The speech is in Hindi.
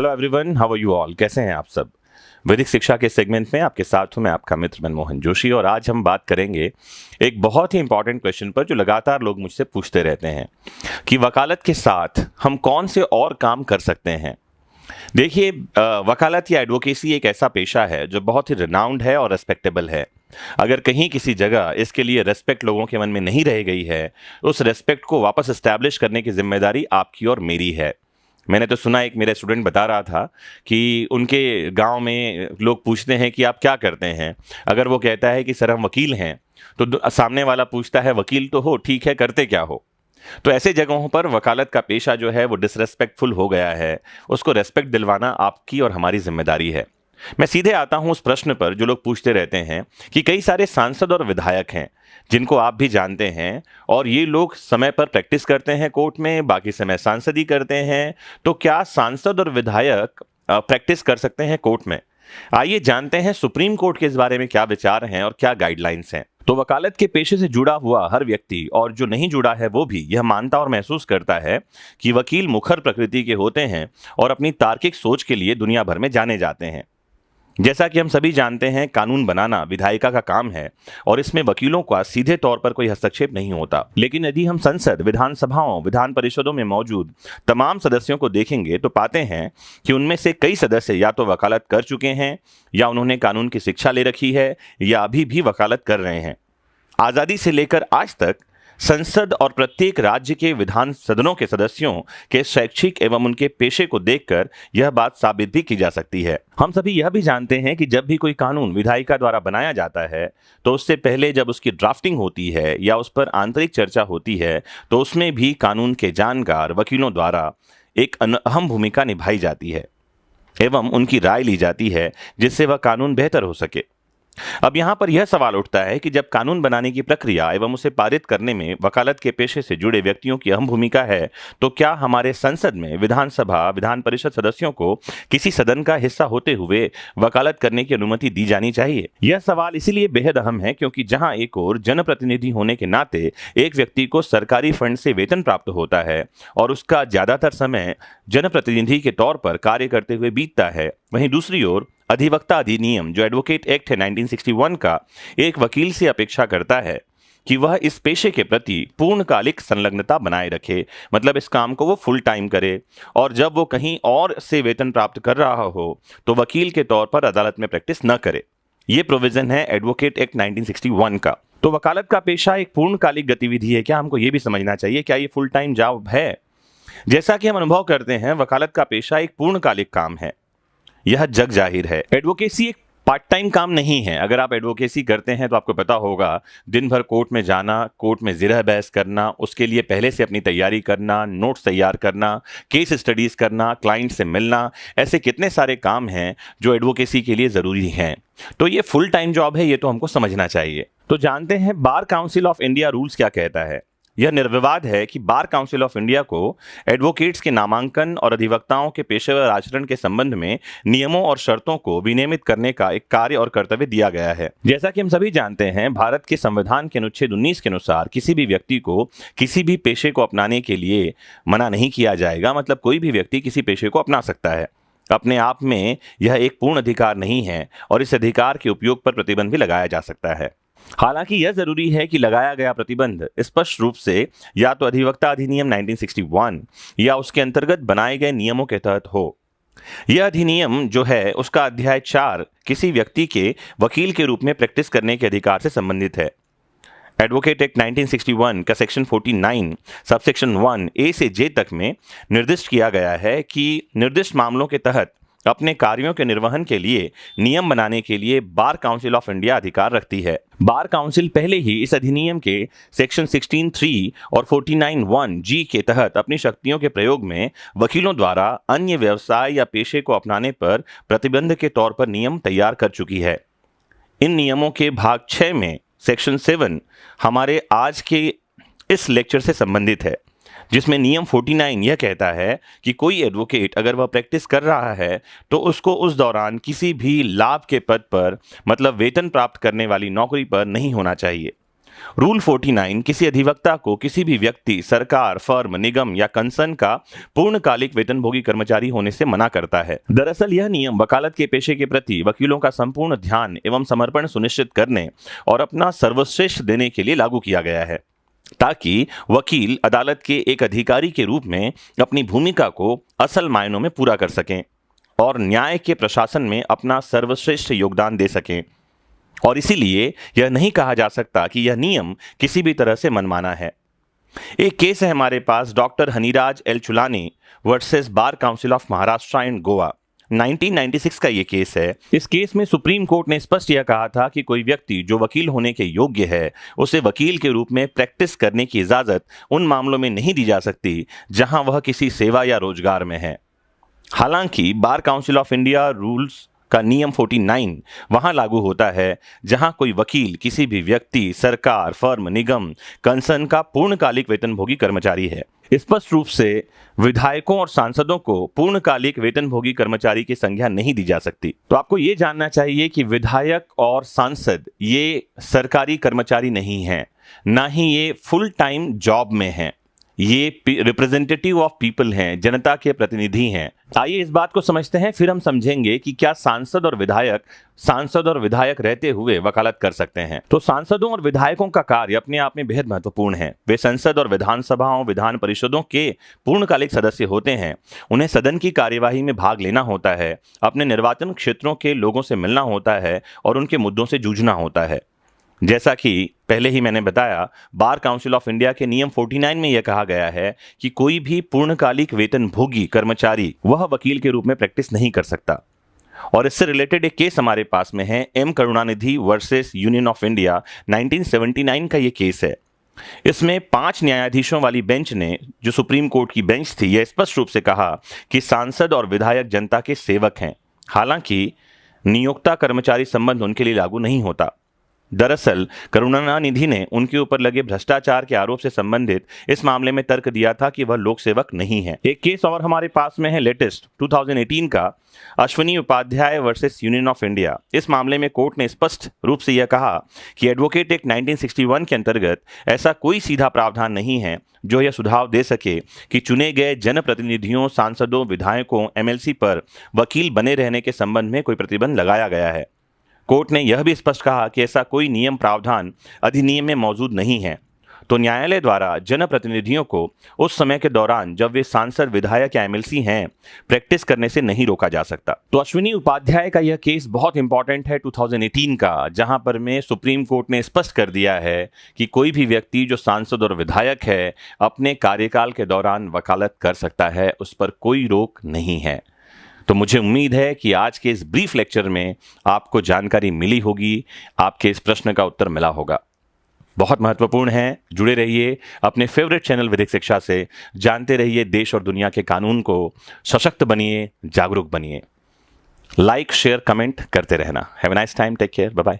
Hello everyone, how are you all? कैसे हैं आप सब? वैदिक शिक्षा के सेगमेंट में आपके साथ हूं मैं, आपका मित्र मनमोहन जोशी। और आज हम बात करेंगे एक बहुत ही इंपॉर्टेंट क्वेश्चन पर जो लगातार लोग मुझसे पूछते रहते हैं कि वकालत के साथ हम कौन से और काम कर सकते हैं। देखिए, वकालत या एडवोकेसी एक ऐसा पेशा है जो बहुत ही रिनाउंड है और रेस्पेक्टेबल है। अगर कहीं किसी जगह इसके लिए रेस्पेक्ट लोगों के मन में नहीं रह गई है, उस रेस्पेक्ट को वापस एस्टैब्लिश करने की जिम्मेदारी आपकी और मेरी है। मैंने तो सुना, एक मेरा स्टूडेंट बता रहा था कि उनके गांव में लोग पूछते हैं कि आप क्या करते हैं। अगर वो कहता है कि सर हम वकील हैं, तो सामने वाला पूछता है वकील तो हो, ठीक है, करते क्या हो? तो ऐसे जगहों पर वकालत का पेशा जो है वो डिसरेस्पेक्टफुल हो गया है। उसको रेस्पेक्ट दिलवाना आपकी और हमारी जिम्मेदारी है। मैं सीधे आता हूं उस प्रश्न पर जो लोग पूछते रहते हैं कि कई सारे सांसद और विधायक हैं जिनको आप भी जानते हैं, और ये लोग समय पर प्रैक्टिस करते हैं कोर्ट में, बाकी समय सांसद ही करते हैं। तो क्या सांसद और विधायक प्रैक्टिस कर सकते हैं कोर्ट में? आइए जानते हैं सुप्रीम कोर्ट के इस बारे में क्या विचार हैं और क्या गाइडलाइंस हैं। तो वकालत के पेशे से जुड़ा हुआ हर व्यक्ति, और जो नहीं जुड़ा है वो भी, यह मानता और महसूस करता है कि वकील मुखर प्रकृति के होते हैं और अपनी तार्किक सोच के लिए दुनिया भर में जाने जाते हैं। जैसा कि हम सभी जानते हैं, कानून बनाना विधायिका का काम है और इसमें वकीलों का सीधे तौर पर कोई हस्तक्षेप नहीं होता। लेकिन यदि हम संसद, विधानसभाओं, विधान परिषदों में मौजूद तमाम सदस्यों को देखेंगे तो पाते हैं कि उनमें से कई सदस्य या तो वकालत कर चुके हैं, या उन्होंने कानून की शिक्षा ले रखी है, या अभी भी वकालत कर रहे हैं। आज़ादी से लेकर आज तक संसद और प्रत्येक राज्य के विधान सदनों के सदस्यों के शैक्षिक एवं उनके पेशे को देखकर यह बात साबित भी की जा सकती है। हम सभी यह भी जानते हैं कि जब भी कोई कानून विधायिका द्वारा बनाया जाता है तो उससे पहले जब उसकी ड्राफ्टिंग होती है या उस पर आंतरिक चर्चा होती है, तो उसमें भी कानून के जानकार वकीलों द्वारा एक अहम भूमिका निभाई जाती है एवं उनकी राय ली जाती है जिससे वह कानून बेहतर हो सके। अब यहां पर यह सवाल उठता है कि जब कानून बनाने की प्रक्रिया एवं उसे पारित करने में वकालत के पेशे से जुड़े व्यक्तियों की अहम भूमिका है, तो क्या हमारे संसद में विधानसभा, विधान परिषद सदस्यों को किसी सदन का हिस्सा होते हुए वकालत करने की अनुमति दी जानी चाहिए? यह सवाल इसीलिए बेहद अहम है क्योंकि जहां एक ओर जनप्रतिनिधि होने के नाते एक व्यक्ति को सरकारी फंड से वेतन प्राप्त होता है और उसका ज्यादातर समय जनप्रतिनिधि के तौर पर कार्य करते हुए बीतता है, वहीं दूसरी ओर अधिवक्ता अधिनियम, जो एडवोकेट एक्ट है 1961 का, एक वकील से अपेक्षा करता है कि वह इस पेशे के प्रति पूर्णकालिक संलग्नता बनाए रखे, मतलब इस काम को वो फुल टाइम करे, और जब वो कहीं और से वेतन प्राप्त कर रहा हो तो वकील के तौर पर अदालत में प्रैक्टिस न करे। ये प्रोविजन है एडवोकेट एक्ट 1961 का। तो वकालत का पेशा एक पूर्णकालिक गतिविधि है क्या? हमको ये भी समझना चाहिए, क्या ये फुल टाइम जॉब है? जैसा कि हम अनुभव करते हैं, वकालत का पेशा एक पूर्णकालिक काम है, यह जग जाहिर है। एडवोकेसी एक पार्ट टाइम काम नहीं है। अगर आप एडवोकेसी करते हैं तो आपको पता होगा, दिन भर कोर्ट में जाना, कोर्ट में जिरह बहस करना, उसके लिए पहले से अपनी तैयारी करना, नोट्स तैयार करना, केस स्टडीज करना, क्लाइंट से मिलना, ऐसे कितने सारे काम हैं जो एडवोकेसी के लिए जरूरी हैं। तो ये फुल टाइम जॉब है, ये तो हमको समझना चाहिए। तो जानते हैं बार काउंसिल ऑफ इंडिया रूल्स क्या कहता है। यह निर्विवाद है कि बार काउंसिल ऑफ इंडिया को एडवोकेट्स के नामांकन और अधिवक्ताओं के पेशेवर आचरण के संबंध में नियमों और शर्तों को विनियमित करने का एक कार्य और कर्तव्य दिया गया है। जैसा कि हम सभी जानते हैं, भारत के संविधान के अनुच्छेद 19 के अनुसार किसी भी व्यक्ति को किसी भी पेशे को अपनाने के लिए मना नहीं किया जाएगा। मतलब कोई भी व्यक्ति किसी पेशे को अपना सकता है। अपने आप में यह एक पूर्ण अधिकार नहीं है और इस अधिकार के उपयोग पर प्रतिबंध भी लगाया जा सकता है। हालांकि यह जरूरी है कि लगाया गया प्रतिबंध स्पष्ट रूप से या तो अधिवक्ता अधिनियम 1961 या उसके अंतर्गत बनाए गए नियमों के तहत हो। यह अधिनियम जो है उसका अध्याय 4 किसी व्यक्ति के वकील के रूप में प्रैक्टिस करने के अधिकार से संबंधित है। एडवोकेट एक्ट 1961 का सेक्शन 49 सबसेक्शन 1 ए से जे तक में निर्दिष्ट किया गया है कि निर्दिष्ट मामलों के तहत अपने कार्यों के निर्वहन के लिए नियम बनाने के लिए बार काउंसिल ऑफ इंडिया अधिकार रखती है। बार काउंसिल पहले ही इस अधिनियम के सेक्शन 16(3) और 49(1) जी के तहत अपनी शक्तियों के प्रयोग में वकीलों द्वारा अन्य व्यवसाय या पेशे को अपनाने पर प्रतिबंध के तौर पर नियम तैयार कर चुकी है। इन नियमों के भाग 6 में सेक्शन 7 हमारे आज के इस लेक्चर से संबंधित है, जिसमें नियम 49 यह कहता है कि कोई एडवोकेट अगर वह प्रैक्टिस कर रहा है तो उसको उस दौरान किसी भी लाभ के पद पर, मतलब वेतन प्राप्त करने वाली नौकरी पर नहीं होना चाहिए। रूल 49 किसी अधिवक्ता को किसी भी व्यक्ति, सरकार, फर्म, निगम या कंसर्न का पूर्णकालिक वेतनभोगी कर्मचारी होने से मना करता है। दरअसल यह नियम वकालत के पेशे के प्रति वकीलों का संपूर्ण ध्यान एवं समर्पण सुनिश्चित करने और अपना सर्वश्रेष्ठ देने के लिए लागू किया गया है, ताकि वकील अदालत के एक अधिकारी के रूप में अपनी भूमिका को असल मायनों में पूरा कर सकें और न्याय के प्रशासन में अपना सर्वश्रेष्ठ योगदान दे सकें। और इसीलिए यह नहीं कहा जा सकता कि यह नियम किसी भी तरह से मनमाना है। एक केस है हमारे पास, doctor Haniraj L Chulani versus bar council of Maharashtra and Goa, 1996 का ये केस है। इस केस में सुप्रीम कोर्ट ने स्पष्ट यह कहा था कि कोई व्यक्ति जो वकील होने के योग्य है, उसे वकील के रूप में प्रैक्टिस करने की इजाजत उन मामलों में नहीं दी जा सकती जहां वह किसी सेवा या रोजगार में है। हालांकि बार काउंसिल ऑफ इंडिया रूल्स का नियम 49 वहां लागू होता है जहां कोई वकील किसी भी व्यक्ति, सरकार, फर्म, निगम, कंसर्न का पूर्णकालिक वेतनभोगी कर्मचारी है। स्पष्ट रूप से विधायकों और सांसदों को पूर्णकालिक वेतनभोगी कर्मचारी की संज्ञा नहीं दी जा सकती। तो आपको ये जानना चाहिए कि विधायक और सांसद ये सरकारी कर्मचारी नहीं हैं, ना ही ये फुल टाइम जॉब में हैं। ये रिप्रेजेंटेटिव ऑफ पीपल हैं, जनता के प्रतिनिधि हैं। आइए इस बात को समझते हैं, फिर हम समझेंगे कि क्या सांसद और विधायक रहते हुए वकालत कर सकते हैं। तो सांसदों और विधायकों का कार्य अपने आप में बेहद महत्वपूर्ण है। वे संसद और विधानसभाओं, विधान परिषदों के पूर्णकालिक सदस्य होते हैं। उन्हें सदन की कार्यवाही में भाग लेना होता है, अपने निर्वाचन क्षेत्रों के लोगों से मिलना होता है और उनके मुद्दों से जूझना होता है। जैसा कि पहले ही मैंने बताया, बार काउंसिल ऑफ इंडिया के नियम 49 में यह कहा गया है कि कोई भी पूर्णकालिक वेतनभोगी कर्मचारी वह वकील के रूप में प्रैक्टिस नहीं कर सकता। और इससे रिलेटेड एक केस हमारे पास में है, M Karunanidhi versus Union of India, 1979 का ये केस है। इसमें 5 न्यायाधीशों वाली बेंच ने, जो सुप्रीम कोर्ट की बेंच थी, यह स्पष्ट रूप से कहा कि सांसद और विधायक जनता के सेवक हैं। हालांकि नियोक्ता कर्मचारी संबंध उनके लिए लागू नहीं होता। दरअसल करुणानिधि ने उनके ऊपर लगे भ्रष्टाचार के आरोप से संबंधित इस मामले में तर्क दिया था कि वह लोक सेवक नहीं है। एक केस और हमारे पास में है, लेटेस्ट 2018 का, Ashwini Upadhyay versus Union of India. इस मामले में कोर्ट ने स्पष्ट रूप से यह कहा कि एडवोकेट एक्ट 1961 के अंतर्गत ऐसा कोई सीधा प्रावधान नहीं है जो यह सुझाव दे सके कि चुने गए जनप्रतिनिधियों, सांसदों, विधायकों, एमएलसी पर वकील बने रहने के संबंध में कोई प्रतिबंध लगाया गया है। कोर्ट ने यह भी स्पष्ट कहा कि ऐसा कोई नियम प्रावधान अधिनियम में मौजूद नहीं है। तो न्यायालय द्वारा जनप्रतिनिधियों को उस समय के दौरान जब वे सांसद, विधायक या एमएलसी हैं, प्रैक्टिस करने से नहीं रोका जा सकता। तो अश्विनी उपाध्याय का यह केस बहुत इंपॉर्टेंट है 2018 का, जहां पर में सुप्रीम कोर्ट ने स्पष्ट कर दिया है कि कोई भी व्यक्ति जो सांसद और विधायक है अपने कार्यकाल के दौरान वकालत कर सकता है, उस पर कोई रोक नहीं है। तो मुझे उम्मीद है कि आज के इस ब्रीफ लेक्चर में आपको जानकारी मिली होगी, आपके इस प्रश्न का उत्तर मिला होगा। बहुत महत्वपूर्ण है, जुड़े रहिए अपने फेवरेट चैनल विधिक शिक्षा से, जानते रहिए देश और दुनिया के कानून को, सशक्त बनिए, जागरूक बनिए। लाइक, शेयर, कमेंट करते रहना। Have a nice time, take care, bye bye.